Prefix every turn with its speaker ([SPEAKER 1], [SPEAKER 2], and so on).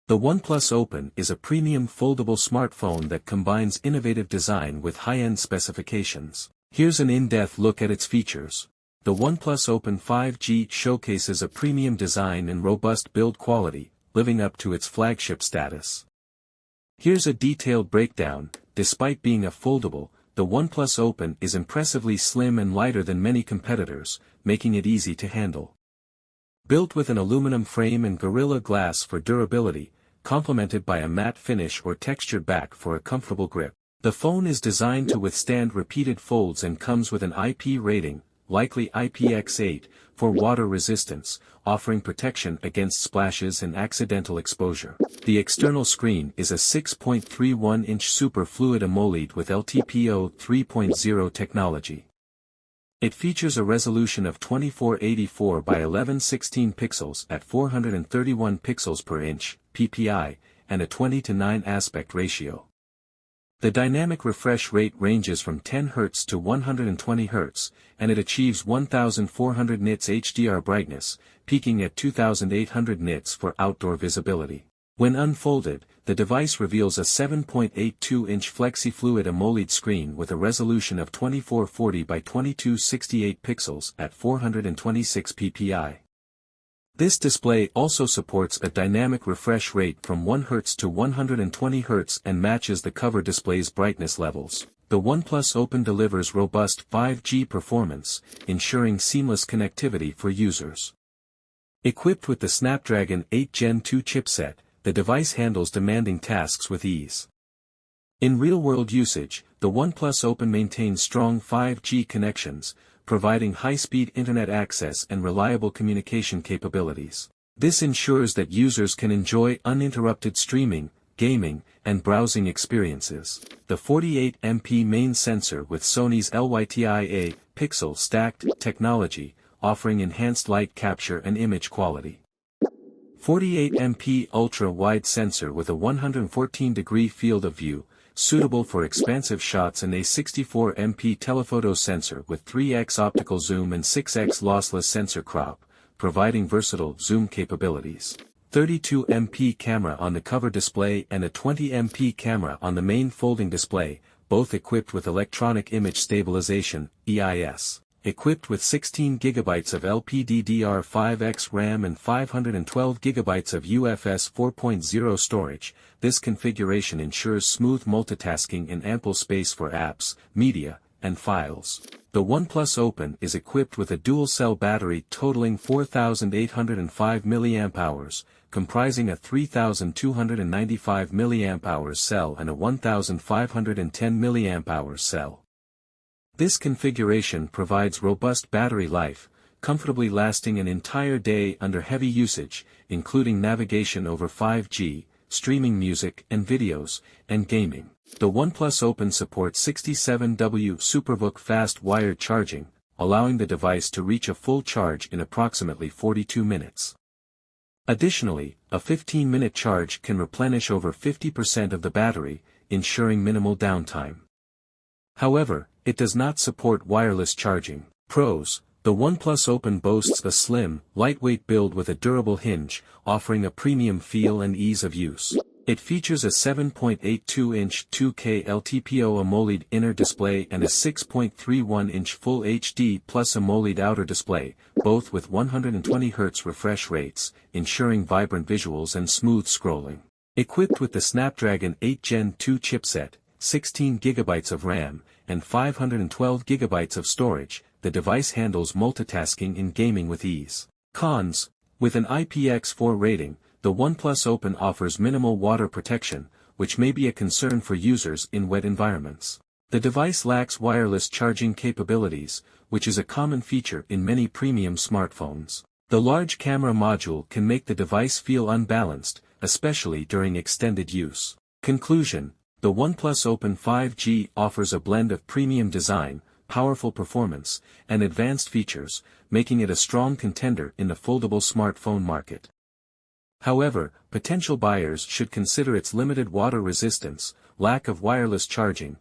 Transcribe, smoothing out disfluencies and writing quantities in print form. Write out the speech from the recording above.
[SPEAKER 1] The OnePlus Open is a premium foldable smartphone that combines innovative design with high-end specifications. Here's an in-depth look at its features. The OnePlus Open 5G showcases a premium design and robust build quality, living up to its flagship status. Here's a detailed breakdown. Despite being a foldable, the OnePlus Open is impressively slim and lighter than many competitors, making it easy to handle. Built with an aluminum frame and Gorilla Glass for durability, complemented by a matte finish or textured back for a comfortable grip. The phone is designed to withstand repeated folds and comes with an IP rating, likely IPX8, for water resistance, offering protection against splashes and accidental exposure. The external screen is a 6.31-inch super fluid AMOLED with LTPO 3.0 technology. It features a resolution of 2484 by 1116 pixels at 431 pixels per inch, ppi, and a 20:9 aspect ratio. The dynamic refresh rate ranges from 10 Hz to 120 Hz, and it achieves 1400 nits HDR brightness, peaking at 2800 nits for outdoor visibility. When unfolded, the device reveals a 7.82-inch flexi-fluid AMOLED screen with a resolution of 2440 by 2268 pixels at 426 ppi. This display also supports a dynamic refresh rate from 1 Hz to 120 Hz and matches the cover display's brightness levels. The OnePlus Open delivers robust 5G performance, ensuring seamless connectivity for users. Equipped with the Snapdragon 8 Gen 2 chipset, the device handles demanding tasks with ease. In real-world usage, the OnePlus Open maintains strong 5G connections, providing high-speed internet access and reliable communication capabilities. This ensures that users can enjoy uninterrupted streaming, gaming, and browsing experiences. The 48MP main sensor with Sony's LYTIA pixel stacked technology, offering enhanced light capture and image quality. 48MP ultra-wide sensor with a 114-degree field of view, suitable for expansive shots, and a 64MP telephoto sensor with 3x optical zoom and 6x lossless sensor crop, providing versatile zoom capabilities. 32MP camera on the cover display and a 20MP camera on the main folding display, both equipped with electronic image stabilization, EIS. Equipped with 16 GB of LPDDR5X RAM and 512 GB of UFS 4.0 storage, this configuration ensures smooth multitasking and ample space for apps, media, and files. The OnePlus Open is equipped with a dual-cell battery totaling 4,805 mAh, comprising a 3,295 mAh cell and a 1,510 mAh cell. This configuration provides robust battery life, comfortably lasting an entire day under heavy usage, including navigation over 5G, streaming music and videos, and gaming. The OnePlus Open supports 67W SuperVOOC fast wired charging, allowing the device to reach a full charge in approximately 42 minutes. Additionally, a 15-minute charge can replenish over 50% of the battery, ensuring minimal downtime. However, it does not support wireless charging. Pros: the OnePlus Open boasts a slim, lightweight build with a durable hinge, offering a premium feel and ease of use. It features a 7.82-inch 2K LTPO AMOLED inner display and a 6.31-inch Full HD Plus AMOLED outer display, both with 120 Hz refresh rates, ensuring vibrant visuals and smooth scrolling. Equipped with the Snapdragon 8 Gen 2 chipset, 16 GB of RAM, and 512 GB of storage, the device handles multitasking in gaming with ease. Cons: with an IPX4 rating, the OnePlus Open offers minimal water protection, which may be a concern for users in wet environments. The device lacks wireless charging capabilities, which is a common feature in many premium smartphones. The large camera module can make the device feel unbalanced, especially during extended use. Conclusion: the OnePlus Open 5G offers a blend of premium design, powerful performance, and advanced features, making it a strong contender in the foldable smartphone market. However, potential buyers should consider its limited water resistance, lack of wireless charging,